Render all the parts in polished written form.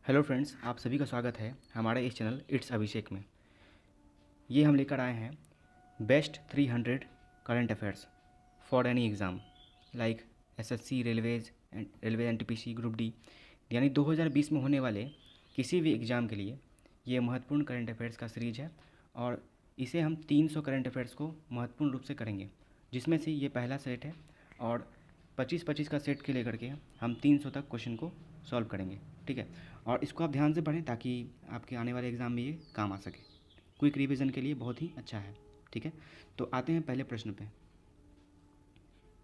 Hello friends, आप सभी का स्वागत है हमारे इस चैनल इट्स अभिषेक में। ये हम लेकर आए हैं best 300 current affairs for any exam like SSC, railway NTPC, group D, यानी 2020 में होने वाले किसी भी एग्ज़ाम के लिए ये महत्वपूर्ण करंट अफेयर्स का सीरीज है। और इसे हम 300 करंट अफेयर्स को महत्वपूर्ण रूप से करेंगे, जिसमें से ये पहला सेट है और 25-25 का सेट के लेकर के हम 300 तक क्वेश्चन को सॉल्व करेंगे। ठीक है, और इसको आप ध्यान से पढ़ें ताकि आपके आने वाले एग्ज़ाम में ये काम आ सके। क्विक रिवीजन के लिए बहुत ही अच्छा है। ठीक है, तो आते हैं पहले प्रश्न पे।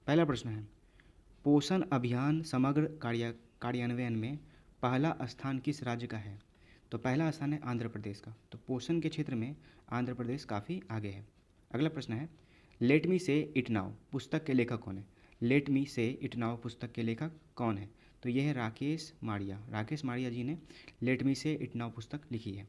पहला प्रश्न है, पोषण अभियान समग्र कार्यान्वयन में पहला स्थान किस राज्य का है? तो पहला स्थान है आंध्र प्रदेश का। तो पोषण के क्षेत्र में आंध्र प्रदेश काफ़ी आगे है। अगला प्रश्न है, लेट मी से इट नाउ पुस्तक के लेखक कौन है? लेट मी से इट नाउ पुस्तक के लेखक कौन है? तो यह है राकेश माड़िया। राकेश माड़िया जी ने लेट मी से इट नाउ पुस्तक लिखी है।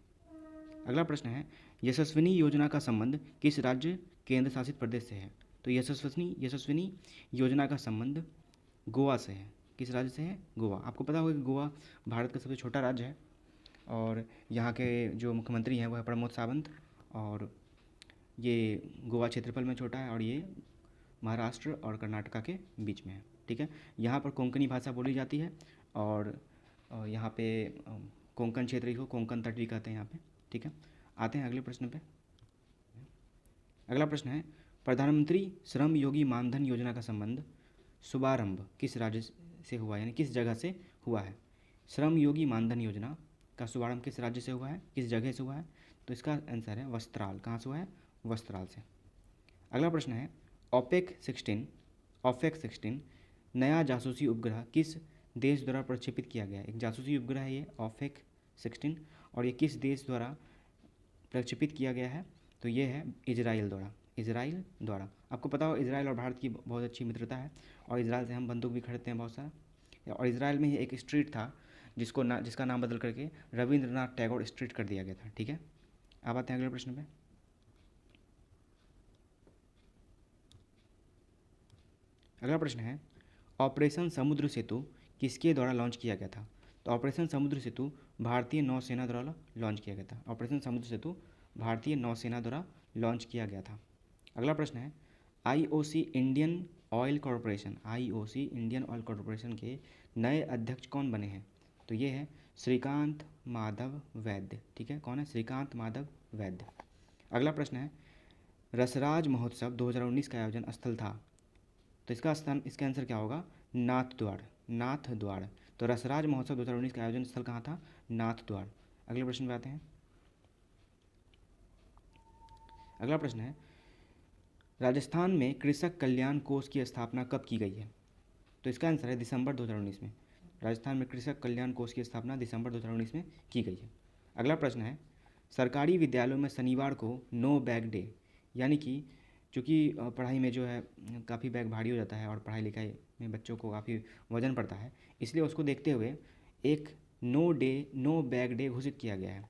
अगला प्रश्न है, यशस्विनी योजना का संबंध किस राज्य केंद्र शासित प्रदेश से है? तो यशस्विनी योजना का संबंध गोवा से है। किस राज्य से है? गोवा। आपको पता होगा कि गोवा भारत का सबसे छोटा राज्य है और यहाँ के जो मुख्यमंत्री हैं वह है प्रमोद सावंत, और ये गोवा क्षेत्रफल में छोटा है और ये महाराष्ट्र और कर्नाटका के बीच में है। ठीक है, यहाँ पर कोंकणी भाषा बोली जाती है और यहाँ पे कोंकण क्षेत्र को कोंकण तट भी कहते हैं यहाँ पे। ठीक है, आते हैं अगले प्रश्न पे। अगला प्रश्न है, प्रधानमंत्री श्रम योगी मानधन योजना का संबंध शुभारंभ किस राज्य से हुआ, यानी किस जगह से हुआ है? श्रम योगी मानधन योजना का शुभारंभ किस राज्य से हुआ है, किस जगह से हुआ है? तो इसका आंसर है वस्त्राल। कहाँ से हुआ है? वस्त्राल से। अगला प्रश्न है, ओपेक 16 नया जासूसी उपग्रह किस देश द्वारा प्रक्षेपित किया गया है? एक जासूसी उपग्रह है ये ओपेक 16, और ये किस देश द्वारा प्रक्षेपित किया गया है? तो ये है इजराइल द्वारा। आपको पता हो इजराइल और भारत की बहुत अच्छी मित्रता है और इजराइल से हम बंदूक भी खरीदते हैं बहुत सारा। और इजराइल में ही एक स्ट्रीट था जिसका नाम बदल करके रविंद्रनाथ टैगोर स्ट्रीट कर दिया गया था। ठीक है, अब आते हैं अगले प्रश्न पे। अगला प्रश्न है, ऑपरेशन समुद्र सेतु किसके द्वारा लॉन्च किया गया था? तो ऑपरेशन समुद्र सेतु भारतीय नौसेना द्वारा लॉन्च किया गया था। ऑपरेशन समुद्र सेतु भारतीय नौसेना द्वारा लॉन्च किया गया था। अगला प्रश्न है, आईओसी इंडियन ऑयल कॉरपोरेशन के नए अध्यक्ष कौन बने हैं? तो ये है श्रीकांत माधव वैद्य। ठीक है, कौन है? श्रीकांत माधव वैद्य। अगला प्रश्न है, रसराज महोत्सव 2019 का आयोजन स्थल था? तो इसका आंसर क्या होगा? नाथ द्वार। तो रसराज महोत्सव 2019 का आयोजन स्थल कहाँ था? नाथ द्वार। अगले प्रश्न पे आते हैं। अगला प्रश्न है, राजस्थान में कृषक कल्याण कोष की स्थापना कब की गई है? तो इसका आंसर है दिसंबर 2019 में। राजस्थान में कृषक कल्याण कोष की स्थापना दिसंबर 2019 में की गई है। अगला प्रश्न है, सरकारी विद्यालयों में शनिवार को नो बैग डे, यानी कि चूँकि पढ़ाई में जो है काफ़ी बैग भारी हो जाता है और पढ़ाई लिखाई में बच्चों को काफ़ी वजन पड़ता है, इसलिए उसको देखते हुए एक नो बैग डे घोषित किया गया है।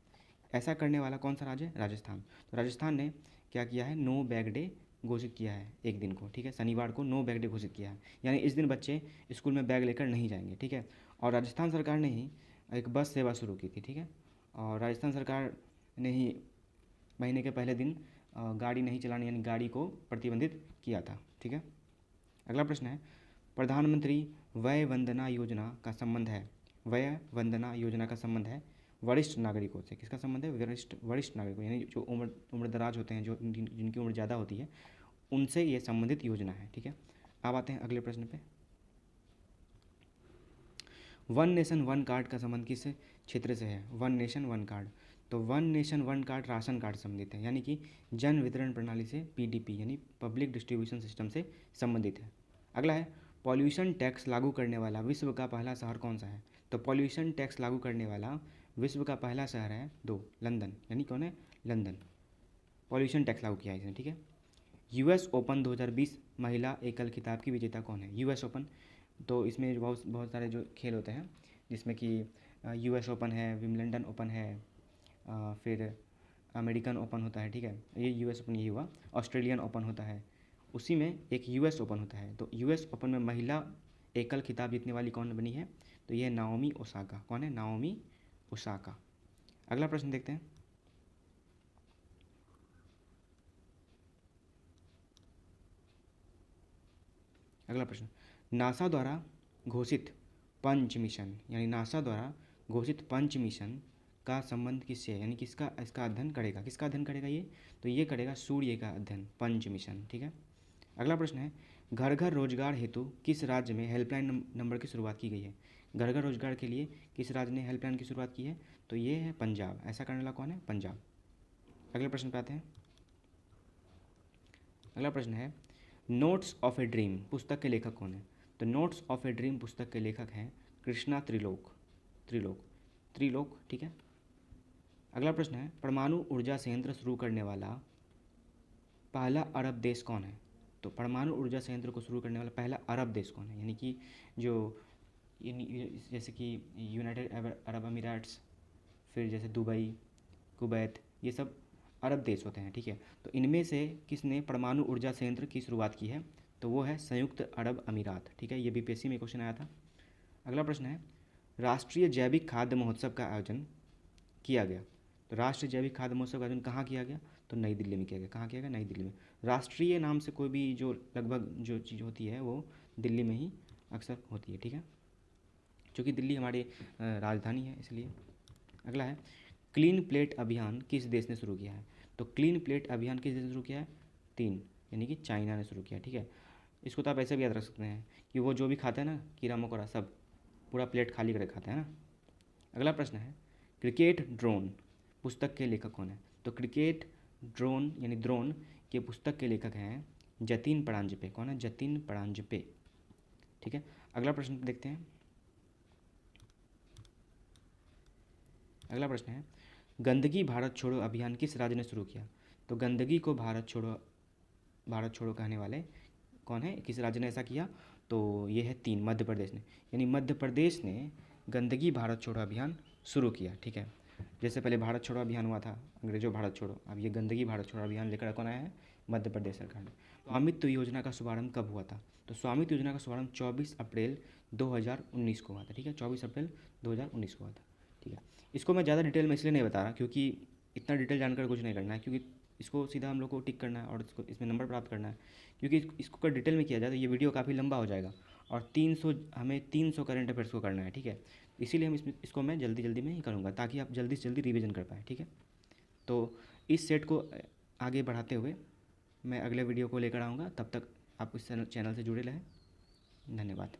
ऐसा करने वाला कौन सा राज्य है? राजस्थान। तो राजस्थान ने क्या किया है? नो बैग डे घोषित किया है एक दिन को। ठीक है, शनिवार को नो बैग डे घोषित किया है, यानी इस दिन बच्चे स्कूल में बैग लेकर नहीं जाएंगे। ठीक है, और राजस्थान सरकार ने ही एक बस सेवा शुरू की थी। ठीक है, और राजस्थान सरकार ने ही महीने के पहले दिन गाड़ी नहीं चलाने यानी गाड़ी को प्रतिबंधित किया था। ठीक है, अगला प्रश्न है, प्रधानमंत्री वय वंदना योजना का संबंध है वरिष्ठ नागरिकों से। किसका संबंध है? वरिष्ठ नागरिकों, यानी जो उम्र दराज होते हैं, जो जिनकी उम्र ज़्यादा होती है, उनसे ये संबंधित योजना है। ठीक है, अब आते हैं अगले प्रश्न पे। वन नेशन वन कार्ड का संबंध किस क्षेत्र से है? One nation one card. तो one nation one card ration card संबंधित है, यानी कि जन वितरण प्रणाली से, पीडीपी यानी पब्लिक डिस्ट्रीब्यूशन सिस्टम से संबंधित है। अगला है, पॉल्यूशन टैक्स लागू करने वाला विश्व का पहला शहर कौन सा है? तो पॉल्यूशन टैक्स लागू करने वाला विश्व का पहला शहर है लंदन, यानी कौन है? लंदन। पॉल्यूशन टैक्स लागू किया है इसने। ठीक है, यूएस ओपन 2020 महिला एकल खिताब की विजेता कौन है? यूएस ओपन, तो इसमें बहुत सारे जो खेल होते हैं, जिसमें कि यूएस ओपन है, विम्बलडन ओपन है, फिर अमेरिकन ओपन होता है। ठीक है, ये यूएस ओपन यही हुआ। ऑस्ट्रेलियन ओपन होता है, उसी में एक यूएस ओपन होता है। तो यूएस ओपन में महिला एकल खिताब जीतने वाली कौन बनी है? तो ये नाओमी ओसाका। कौन है? Naomi Osaka. अगला प्रश्न देखते हैं। अगला प्रश्न, नासा द्वारा घोषित पंच मिशन, यानी नासा द्वारा घोषित पंच मिशन का संबंध किससे है, यानी किसका इसका अध्ययन करेगा, किसका अध्ययन करेगा ये, तो ये करेगा सूर्य का अध्ययन, पंच मिशन। ठीक है। अगला प्रश्न है, घर घर रोजगार हेतु किस राज्य में हेल्पलाइन नंबर की शुरुआत की गई है। घर घर रोजगार के लिए किस राज्य ने हेल्पलाइन की शुरुआत की है, तो ये है पंजाब। ऐसा करने वाला कौन है, पंजाब। अगले प्रश्न पे आते हैं। अगला प्रश्न है, नोट्स ऑफ ए ड्रीम पुस्तक के लेखक कौन है, तो नोट्स ऑफ ए ड्रीम पुस्तक के लेखक हैं कृष्णा त्रिलोक, त्रिलोक, त्रिलोक। ठीक है। अगला प्रश्न है, परमाणु ऊर्जा संयंत्र शुरू करने वाला पहला अरब देश कौन है, तो परमाणु ऊर्जा संयंत्र को शुरू करने वाला पहला अरब देश कौन है, यानी कि जो जैसे कि यूनाइटेड अरब अमीराट्स, फिर जैसे दुबई, कुवैत, ये सब अरब देश होते हैं। ठीक है। तो इनमें से किसने परमाणु ऊर्जा संयंत्र की शुरुआत की है, तो वो है संयुक्त अरब अमीरात। ठीक है। ये बीपीएससी में क्वेश्चन आया था। अगला प्रश्न है, राष्ट्रीय जैविक खाद्य महोत्सव का आयोजन किया गया, तो राष्ट्रीय जैविक खाद्य महोत्सव का आयोजन कहाँ किया गया, तो नई दिल्ली में किया गया। कहाँ किया गया, नई दिल्ली में। राष्ट्रीय नाम से कोई भी जो लगभग जो चीज़ होती है वो दिल्ली में ही अक्सर होती है। ठीक है। क्योंकि दिल्ली हमारी राजधानी है इसलिए। अगला है, क्लीन प्लेट अभियान किस देश ने शुरू किया है, तो क्लीन प्लेट अभियान किस देश ने शुरू किया है, 3, यानी कि चाइना ने शुरू किया। ठीक है। इसको तो आप ऐसे भी याद रख सकते हैं कि वो जो भी खाता है ना, कीड़ा मकोड़ा सब पूरा प्लेट खाली करके खाता है ना। अगला प्रश्न है, क्रिकेट ड्रोन पुस्तक के लेखक कौन है, तो क्रिकेट ड्रोन यानी ड्रोन के पुस्तक के लेखक हैं जतिन परांजपे। कौन है, जतिन परांजपे। ठीक है। अगला प्रश्न देखते हैं। अगला प्रश्न है, गंदगी भारत छोड़ो अभियान किस राज्य ने शुरू किया, तो गंदगी को भारत छोड़ो कहने वाले कौन है, किस राज्य ने ऐसा किया, तो ये है 3, मध्य प्रदेश ने, यानी मध्य प्रदेश ने गंदगी भारत छोड़ो अभियान शुरू किया। ठीक है। जैसे पहले भारत छोड़ो अभियान हुआ था, अंग्रेजों भारत छोड़ो, अब ये गंदगी भारत छोड़ो अभियान लेकर कौन आया है, मध्य प्रदेश सरकार ने। स्वामित्व योजना का शुभारंभ कब हुआ था, तो स्वामित्व योजना का शुभारंभ 24 अप्रैल 2019 को हुआ था। ठीक है। 24 अप्रैल 2019 को हुआ था। ठीक है। इसको मैं ज़्यादा डिटेल में इसलिए नहीं बता रहा क्योंकि इतना डिटेल जानकर कुछ नहीं करना है, क्योंकि इसको सीधा हम लोग को टिक करना है और इसमें नंबर प्राप्त करना है। क्योंकि इसको अगर डिटेल में किया जाए तो ये वीडियो काफ़ी लंबा हो जाएगा और 300 करंट अफेयर्स को करना है। ठीक है। इसीलिए हम इसको मैं जल्दी जल्दी में ही करूँगा ताकि आप जल्दी से जल्दी रिवीजन कर पाएँ। ठीक है। तो इस सेट को आगे बढ़ाते हुए मैं अगले वीडियो को लेकर आऊँगा। तब तक आप इस चैनल से जुड़े रहें। धन्यवाद।